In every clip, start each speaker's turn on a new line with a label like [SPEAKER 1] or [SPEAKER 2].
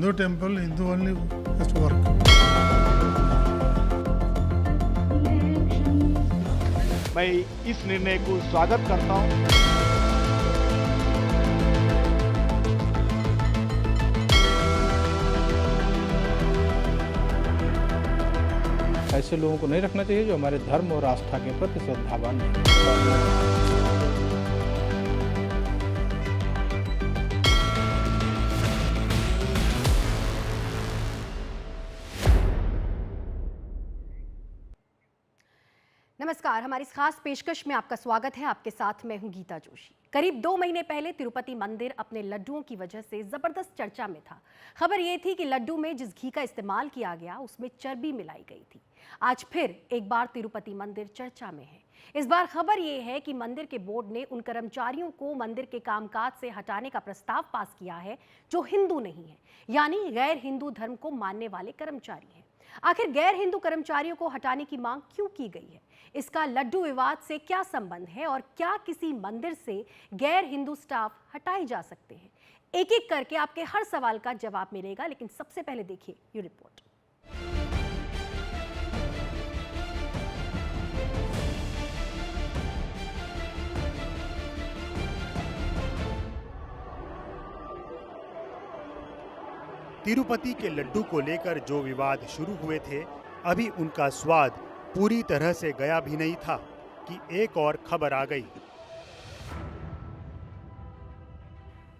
[SPEAKER 1] Hindu temple, Hindu only has to work.
[SPEAKER 2] मैं इस निर्णय को स्वागत करता हूं।
[SPEAKER 3] ऐसे लोगों को नहीं रखना चाहिए जो हमारे धर्म और आस्था के प्रति श्रद्धावान नहीं।
[SPEAKER 4] नमस्कार, हमारी इस खास पेशकश में आपका स्वागत है। आपके साथ मैं हूं गीता जोशी। करीब 2 महीने पहले तिरुपति मंदिर अपने लड्डुओं की वजह से जबरदस्त चर्चा में था। खबर यह थी कि लड्डू में जिस घी का इस्तेमाल किया गया उसमें चर्बी मिलाई गई थी। आज फिर एक बार तिरुपति मंदिर चर्चा में है। इस बार खबर यह है कि मंदिर के बोर्ड ने उन कर्मचारियों को मंदिर के कामकाज से हटाने का प्रस्ताव पास किया है जो हिंदू नहीं है, यानी गैर हिंदू धर्म को मानने वाले कर्मचारी हैं। आखिर गैर हिंदू कर्मचारियों को हटाने की मांग क्यों की गई है? इसका लड्डू विवाद से क्या संबंध है और क्या किसी मंदिर से गैर हिंदू स्टाफ हटाए जा सकते हैं? एक एक करके आपके हर सवाल का जवाब मिलेगा, लेकिन सबसे पहले देखिए ये रिपोर्ट।
[SPEAKER 5] तिरुपति के लड्डू को लेकर जो विवाद शुरू हुए थे, अभी उनका स्वाद पूरी तरह से गया भी नहीं था कि एक और खबर आ गई।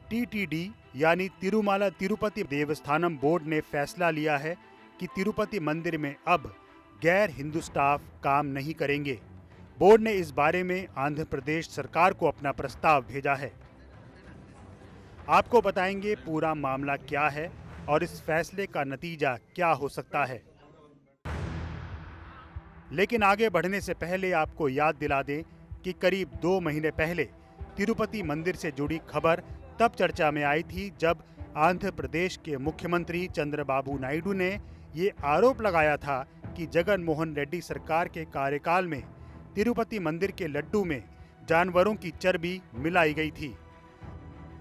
[SPEAKER 5] टीटीडी यानी तिरुमाला तिरुपति देवस्थानम बोर्ड ने फैसला लिया है कि तिरुपति मंदिर में अब गैर हिंदू स्टाफ काम नहीं करेंगे। बोर्ड ने इस बारे में आंध्र प्रदेश सरकार को अपना प्रस्ताव भेजा है। आपको बताएंगे पूरा मामला क्या है और इस फैसले का नतीजा क्या हो सकता है। लेकिन आगे बढ़ने से पहले आपको याद दिला दें कि करीब 2 महीने पहले तिरुपति मंदिर से जुड़ी खबर तब चर्चा में आई थी जब आंध्र प्रदेश के मुख्यमंत्री चंद्रबाबू नायडू ने ये आरोप लगाया था कि जगन मोहन रेड्डी सरकार के कार्यकाल में तिरुपति मंदिर के लड्डू में जानवरों की चर्बी मिलाई गई थी।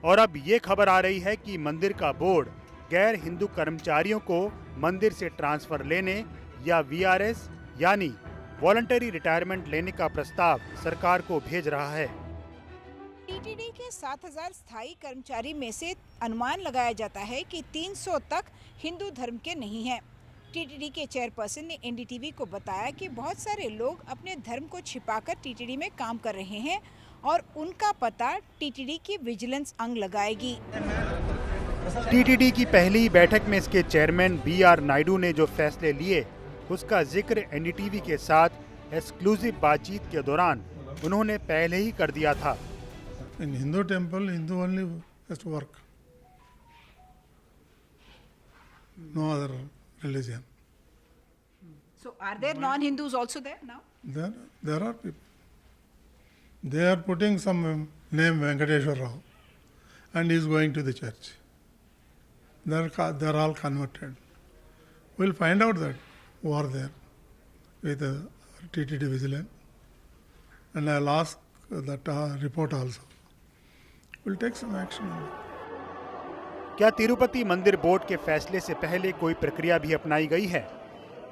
[SPEAKER 5] और अब ये खबर आ रही है कि मंदिर का बोर्ड गैर हिंदू कर्मचारियों को मंदिर से ट्रांसफर लेने या वीआरएस यानी वॉलंटरी रिटायरमेंट लेने का प्रस्ताव सरकार को भेज रहा है।
[SPEAKER 6] टीटीडी के 7000 स्थायी कर्मचारी में से अनुमान लगाया जाता है कि 300 तक हिंदू धर्म के नहीं हैं। टीटीडी के चेयरपर्सन ने एनडीटीवी को बताया कि बहुत सारे लोग अपने धर्म को छिपाकर टीटीडी में काम कर रहे हैं और उनका पता टीटीडी की विजिलेंस अंग लगाएगी।
[SPEAKER 5] टीटीडी की पहली बैठक में इसके चेयरमैन बीआर नायडू ने जो फैसले लिए उसका जिक्र एनडीटीवी के साथ एक्सक्लूसिव बातचीत के दौरान उन्होंने पहले ही कर दिया था।
[SPEAKER 1] In Hindu temple, Hindu only has to work. No other religion.
[SPEAKER 6] So are there non-Hindus also there now?
[SPEAKER 1] There are people. They are putting some name Venkateshwar Rao and he is going to the church. They're all converted. We'll find out that who are there with the TTD vigilance, and I'll ask that report also. We'll take some action on it.
[SPEAKER 5] क्या तिरुपति मंदिर board के फैसले से पहले कोई प्रक्रिया भी अपनाई गई है?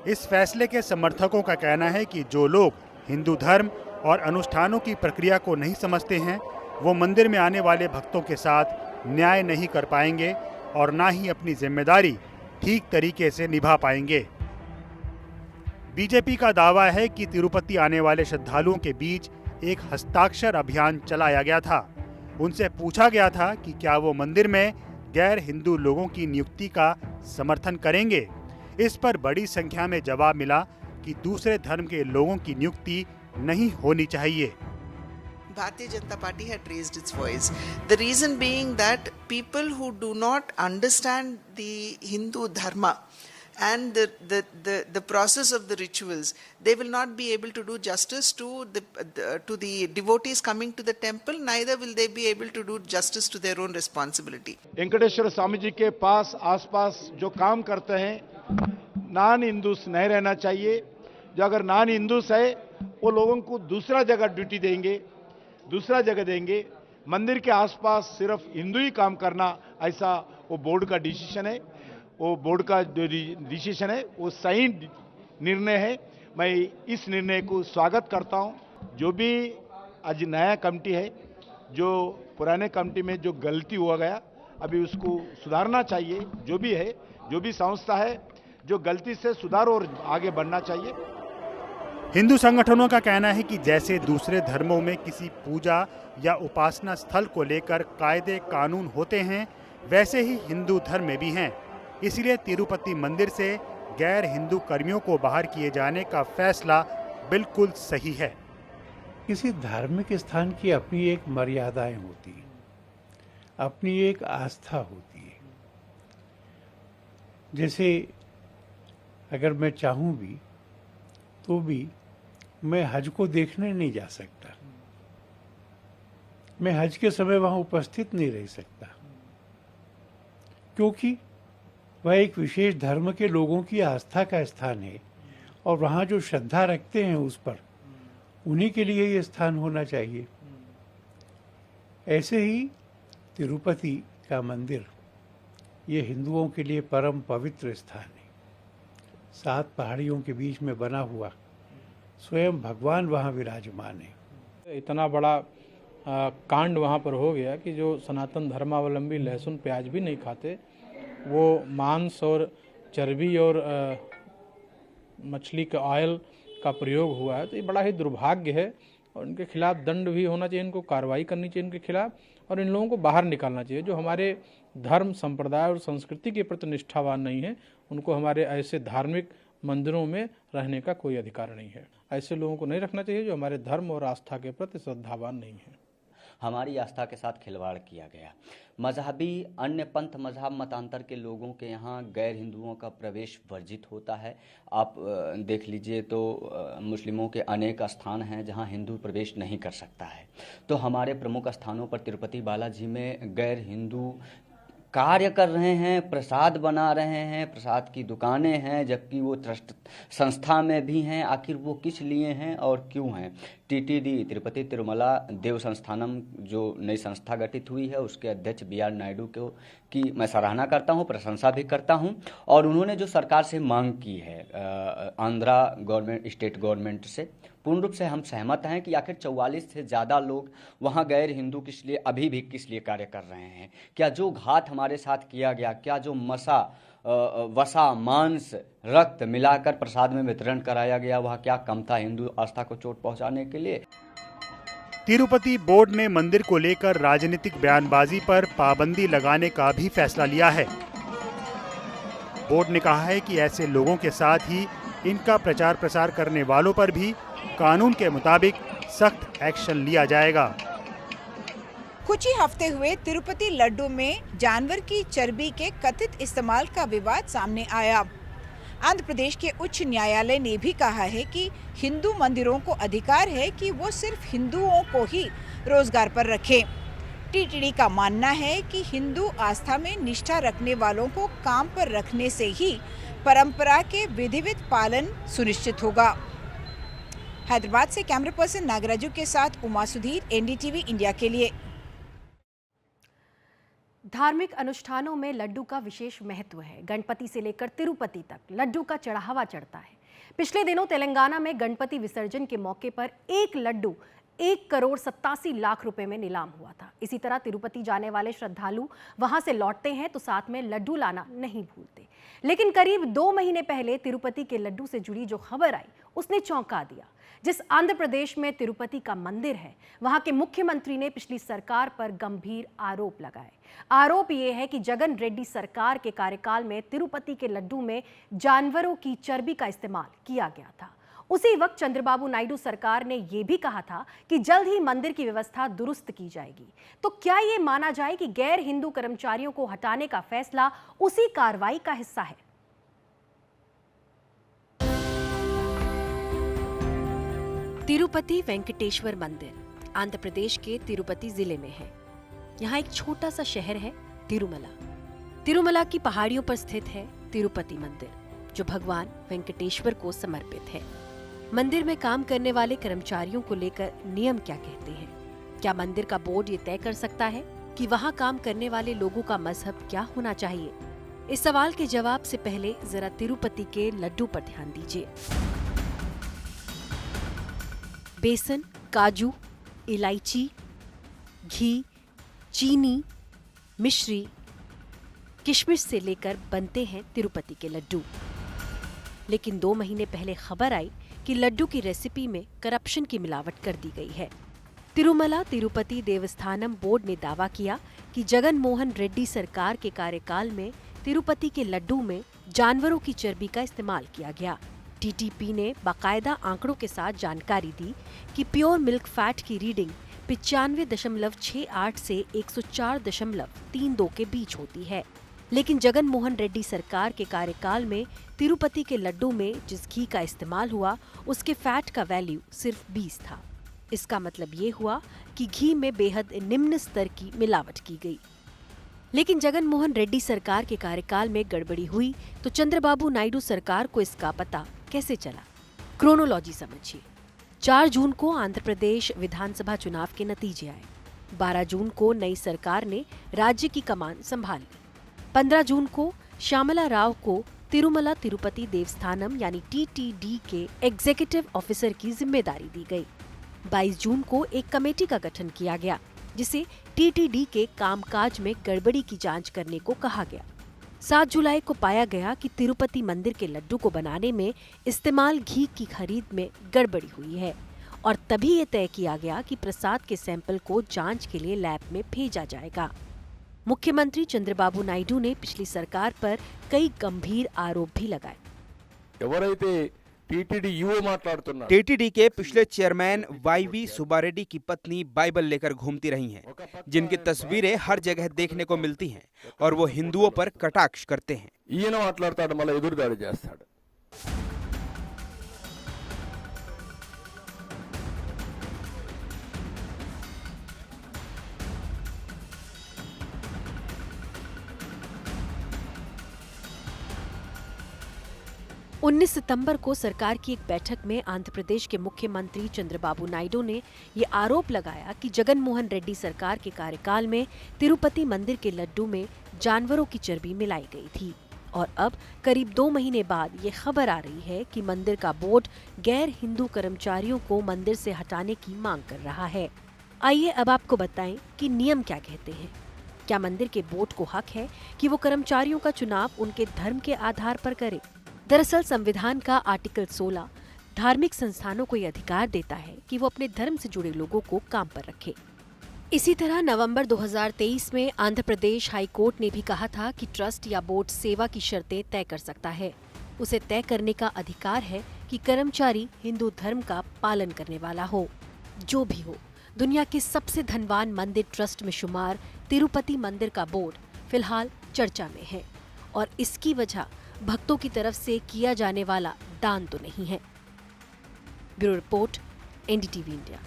[SPEAKER 5] इस फैसले के समर्थकों का कहना है कि जो लोग हिंदू धर्म और अनुष्ठानों की प्रक्रिया को नहीं समझते हैं, वो मंदिर में आने वाले भक्तों के साथ न्याय नहीं कर पाएंगे और ना ही अपनी जिम्मेदारी ठीक तरीके से निभा पाएंगे। बीजेपी का दावा है कि तिरुपति आने वाले श्रद्धालुओं के बीच एक हस्ताक्षर अभियान चलाया गया था। उनसे पूछा गया था कि क्या वो मंदिर में गैर हिंदू लोगों की नियुक्ति का समर्थन करेंगे। इस पर बड़ी संख्या में जवाब मिला कि दूसरे धर्म के लोगों की नियुक्ति नहीं होनी चाहिए।
[SPEAKER 7] Bharatiya Janata Party had raised its voice. The reason being that people who do not understand the Hindu dharma and the process of the rituals, they will not be able to do justice to the devotees coming to the temple, neither will they be able to do justice to their own responsibility.
[SPEAKER 2] Venkateshwara Swami ji के पास आसपास जो काम करते हैं non Hindus नहीं रहना चाहिए। जो अगर नॉन हिंदूस है वो लोगों को दूसरा जगह ड्यूटी देंगे, दूसरा जगह देंगे। मंदिर के आसपास सिर्फ हिंदू ही काम करना, ऐसा वो बोर्ड का डिसीजन है। वो बोर्ड का जो डिसीजन है वो सही निर्णय है। मैं इस निर्णय को स्वागत करता हूं। जो भी आज नया कमेटी है, जो पुराने कमेटी में जो गलती हुआ गया अभी उसको सुधारना चाहिए। जो भी है, जो भी संस्था है, जो गलती से सुधार और आगे बढ़ना चाहिए।
[SPEAKER 5] हिंदू संगठनों का कहना है कि जैसे दूसरे धर्मों में किसी पूजा या उपासना स्थल को लेकर कायदे कानून होते हैं, वैसे ही हिंदू धर्म में भी हैं। इसलिए तिरुपति मंदिर से गैर हिंदू कर्मियों को बाहर किए जाने का फैसला बिल्कुल सही है।
[SPEAKER 8] किसी धार्मिक स्थान की अपनी एक मर्यादाएं होती हैं, अपनी एक आस्था होती है। जैसे अगर मैं चाहूँ भी तो भी मैं हज को देखने नहीं जा सकता, मैं हज के समय वहाँ उपस्थित नहीं रह सकता, क्योंकि वह एक विशेष धर्म के लोगों की आस्था का स्थान है और वहाँ जो श्रद्धा रखते हैं उस पर, उन्हीं के लिए ये स्थान होना चाहिए। ऐसे ही तिरुपति का मंदिर ये हिंदुओं के लिए परम पवित्र स्थान है। 7 पहाड़ियों के बीच में बना हुआ स्वयं भगवान वहाँ विराजमान है।
[SPEAKER 3] इतना बड़ा कांड वहाँ पर हो गया कि जो सनातन धर्मावलंबी लहसुन प्याज भी नहीं खाते, वो मांस और चर्बी और मछली का ऑयल का प्रयोग हुआ है। तो ये बड़ा ही दुर्भाग्य है और इनके खिलाफ दंड भी होना चाहिए, इनको कार्रवाई करनी चाहिए इनके खिलाफ, और इन लोगों को बाहर निकालना चाहिए। जो हमारे धर्म, संप्रदाय और संस्कृति के प्रति निष्ठावान नहीं है, उनको हमारे ऐसे धार्मिक मंदिरों में रहने का कोई अधिकार नहीं है। ऐसे लोगों को नहीं रखना चाहिए जो हमारे धर्म और आस्था के प्रति श्रद्धावान नहीं है।
[SPEAKER 9] हमारी आस्था के साथ खिलवाड़ किया गया। मजहबी अन्य पंथ मजहब मतांतर के लोगों के यहाँ गैर हिंदुओं का प्रवेश वर्जित होता है। आप देख लीजिए तो मुस्लिमों के अनेक स्थान हैं जहाँ हिंदू प्रवेश नहीं कर सकता है। तो हमारे प्रमुख स्थानों पर तिरुपति बालाजी में गैर हिंदू कार्य कर रहे हैं, प्रसाद बना रहे हैं, प्रसाद की दुकानें हैं, जबकि वो ट्रस्ट संस्था में भी हैं। आखिर वो किस लिए हैं और क्यों हैं? टीटीडी तिरुपति तिरुमला देव संस्थानम जो नई संस्था गठित हुई है, उसके अध्यक्ष BR नायडू की मैं सराहना करता हूं, प्रशंसा भी करता हूं। और उन्होंने जो सरकार से मांग की है, आंध्रा गवर्नमेंट, स्टेट गवर्नमेंट से, पूर्ण रूप से हम सहमत हैं कि आखिर 44 से ज़्यादा लोग वहाँ गैर हिंदू किस लिए, अभी भी किस लिए कार्य कर रहे हैं? क्या जो घात हमारे साथ किया गया, क्या जो वसा, मांस, रक्त मिलाकर प्रसाद में वितरण कराया गया, वह क्या कम था हिंदू आस्था को चोट पहुंचाने के लिए?
[SPEAKER 5] तिरुपति बोर्ड ने मंदिर को लेकर राजनीतिक बयानबाजी पर पाबंदी लगाने का भी फैसला लिया है। बोर्ड ने कहा है कि ऐसे लोगों के साथ ही इनका प्रचार प्रसार करने वालों पर भी कानून के मुताबिक सख्त एक्शन लिया जाएगा।
[SPEAKER 6] कुछ ही हफ्ते हुए तिरुपति लड्डू में जानवर की चर्बी के कथित इस्तेमाल का विवाद सामने आया। आंध्र प्रदेश के उच्च न्यायालय ने भी कहा है कि हिंदू मंदिरों को अधिकार है कि वो सिर्फ हिंदुओं को ही रोजगार पर रखें। टीटीडी का मानना है कि हिंदू आस्था में निष्ठा रखने वालों को काम पर रखने से ही परंपरा के विधिवत पालन सुनिश्चित होगा। हैदराबाद से कैमरा पर्सन नागराजू के साथ उमा सुधीर, NDTV इंडिया के लिए।
[SPEAKER 4] धार्मिक अनुष्ठानों में लड्डू का विशेष महत्व है। गणपति से लेकर तिरुपति तक लड्डू का चढ़ावा चढ़ता है। पिछले दिनों तेलंगाना में गणपति विसर्जन के मौके पर एक लड्डू 1,87,00,000 रुपए में नीलाम हुआ था। इसी तरह तिरुपति जाने वाले श्रद्धालु वहां से लौटते हैं तो साथ में लड्डू लाना नहीं भूलते। लेकिन करीब 2 महीने पहले तिरुपति के लड्डू से जुड़ी जो खबर आई, उसने चौंका दिया। जिस आंध्र प्रदेश में तिरुपति का मंदिर है, वहां के मुख्यमंत्री ने पिछली सरकार पर गंभीर आरोप लगाए। आरोप ये है कि जगन रेड्डी सरकार के कार्यकाल में तिरुपति के लड्डू में जानवरों की चर्बी का इस्तेमाल किया गया था। उसी वक्त चंद्रबाबू नायडू सरकार ने यह भी कहा था कि जल्द ही मंदिर की व्यवस्था दुरुस्त की जाएगी। तो क्या ये माना जाए कि गैर हिंदू कर्मचारियों को हटाने का फैसला उसी कार्रवाई का हिस्सा है? तिरुपति वेंकटेश्वर मंदिर आंध्र प्रदेश के तिरुपति जिले में है। यहाँ एक छोटा सा शहर है तिरुमला। तिरुमला की पहाड़ियों पर स्थित है तिरुपति मंदिर, जो भगवान वेंकटेश्वर को समर्पित है। मंदिर में काम करने वाले कर्मचारियों को लेकर नियम क्या कहते हैं? क्या मंदिर का बोर्ड ये तय कर सकता है कि वहाँ काम करने वाले लोगों का मजहब क्या होना चाहिए? इस सवाल के जवाब से पहले जरा तिरुपति के लड्डू पर ध्यान दीजिए। बेसन, काजू, इलायची, घी, चीनी, मिश्री, किशमिश से लेकर बनते हैं तिरुपति के लड्डू। लेकिन 2 महीने पहले खबर आई कि लड्डू की रेसिपी में करप्शन की मिलावट कर दी गई है। तिरुमला तिरुपति देवस्थानम बोर्ड ने दावा किया कि जगन मोहन रेड्डी सरकार के कार्यकाल में तिरुपति के लड्डू में जानवरों की चर्बी का इस्तेमाल किया गया। टीटीपी ने बाकायदा आंकड़ों के साथ जानकारी दी कि प्योर मिल्क फैट की रीडिंग 95.68 से 104.32 के बीच होती है। लेकिन जगन मोहन रेड्डी सरकार के कार्यकाल में तिरुपति के लड्डू में जिस घी का इस्तेमाल हुआ उसके फैट का वैल्यू सिर्फ 20 था। इसका मतलब ये हुआ कि घी में बेहद निम्न स्तर की मिलावट की गई। लेकिन जगन मोहन रेड्डी सरकार के कार्यकाल में गड़बड़ी हुई तो चंद्रबाबू नायडू सरकार को इसका पता कैसे चला? क्रोनोलॉजी समझिए। 4 जून को आंध्र प्रदेश विधानसभा चुनाव के नतीजे आए। 12 जून को नई सरकार ने राज्य की कमान संभाली। 15 जून को श्यामला राव को तिरुमला तिरुपति देवस्थानम यानी टीटीडी के एग्जीक्यूटिव ऑफिसर की जिम्मेदारी दी गई। 22 जून को एक कमेटी का गठन किया गया जिसे टीटीडी के कामकाज में गड़बड़ी की जांच करने को कहा गया। 7 जुलाई को पाया गया कि तिरुपति मंदिर के लड्डू को बनाने में इस्तेमाल घी की खरीद में गड़बड़ी हुई है और तभी ये तय किया गया कि प्रसाद के सैंपल को जांच के लिए लैब में भेजा जाएगा। मुख्यमंत्री चंद्रबाबू नायडू ने पिछली सरकार पर कई गंभीर आरोप भी लगाए।
[SPEAKER 10] टीटीडी के पिछले चेयरमैन वाईवी सुब्बारेड्डी की पत्नी बाइबल लेकर घूमती रही हैं, जिनकी तस्वीरें हर जगह देखने को मिलती हैं और वो हिंदुओं पर कटाक्ष करते हैं।
[SPEAKER 4] उन्नीस सितंबर को सरकार की एक बैठक में आंध्र प्रदेश के मुख्यमंत्री चंद्रबाबू नायडू ने ये आरोप लगाया कि जगन मोहन रेड्डी सरकार के कार्यकाल में तिरुपति मंदिर के लड्डू में जानवरों की चर्बी मिलाई गई थी। और अब करीब 2 महीने बाद ये खबर आ रही है कि मंदिर का बोर्ड गैर हिंदू कर्मचारियों को मंदिर से हटाने की मांग कर रहा है। आइए अब आपको बताएं कि नियम क्या कहते हैं। क्या मंदिर के बोर्ड को हक है कि वो कर्मचारियों का चुनाव उनके धर्म के आधार पर करे? दरअसल संविधान का आर्टिकल 16 धार्मिक संस्थानों को यह अधिकार देता है कि वो अपने धर्म से जुड़े लोगों को काम पर रखे। इसी तरह नवंबर 2023 में आंध्र प्रदेश हाई कोर्ट ने भी कहा था कि ट्रस्ट या बोर्ड सेवा की शर्तें तय कर सकता है। उसे तय करने का अधिकार है कि कर्मचारी हिंदू धर्म का पालन करने वाला हो। जो भी हो, दुनिया के सबसे धनवान मंदिर ट्रस्ट में शुमार तिरुपति मंदिर का बोर्ड फिलहाल चर्चा में है और इसकी वजह भक्तों की तरफ से किया जाने वाला दान तो नहीं है। Bureau report, NDTV India.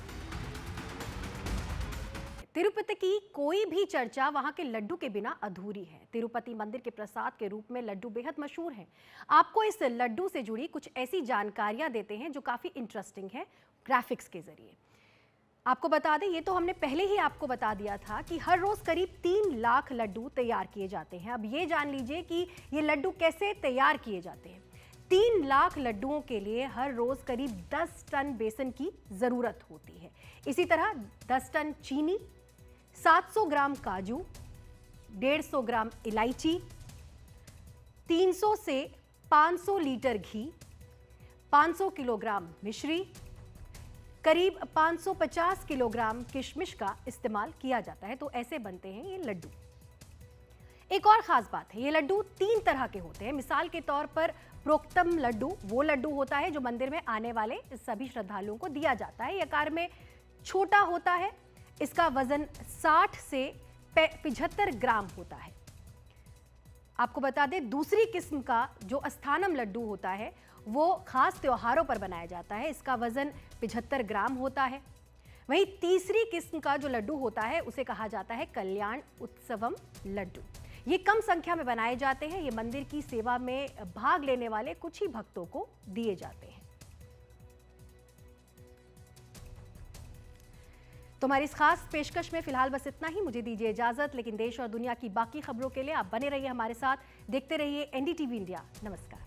[SPEAKER 4] Tirupati की कोई भी चर्चा वहां के लड्डू के बिना अधूरी है। तिरुपति मंदिर के प्रसाद के रूप में लड्डू बेहद मशहूर हैं। आपको इस लड्डू से जुड़ी कुछ ऐसी जानकारियां देते हैं जो काफी इंटरेस्टिंग है ग्राफिक्स के जरिए। आपको बता दें, ये तो हमने पहले ही आपको बता दिया था कि हर रोज करीब 3 लाख लड्डू तैयार किए जाते हैं। अब ये जान लीजिए कि ये लड्डू कैसे तैयार किए जाते हैं। 3 लाख लड्डुओं के लिए हर रोज करीब 10 टन बेसन की जरूरत होती है। इसी तरह 10 टन चीनी, 700 ग्राम काजू, 150 ग्राम इलायची, 300 से 500 लीटर घी, 500 किलोग्राम मिश्री, करीब 550 किलोग्राम किशमिश का इस्तेमाल किया जाता है। तो ऐसे बनते हैं ये लड्डू। एक और खास बात है, ये लड्डू 3 तरह के होते हैं। मिसाल के तौर पर प्रोक्तम लड्डू वो लड्डू होता है जो मंदिर में आने वाले सभी श्रद्धालुओं को दिया जाता है। ये आकार में छोटा होता है। इसका वजन 60 से 75 ग्राम होता है। आपको बता दें, दूसरी किस्म का जो अस्थानम लड्डू होता है वो खास त्योहारों पर बनाया जाता है। इसका वजन 75 ग्राम होता है। वहीं तीसरी किस्म का जो लड्डू होता है उसे कहा जाता है कल्याण उत्सवम लड्डू। ये कम संख्या में बनाए जाते हैं। ये मंदिर की सेवा में भाग लेने वाले कुछ ही भक्तों को दिए जाते हैं। तो हमारी इस खास पेशकश में फिलहाल बस इतना ही। मुझे दीजिए इजाजत, लेकिन देश और दुनिया की बाकी खबरों के लिए आप बने रहिए हमारे साथ, देखते रहिए NDTV इंडिया। नमस्कार।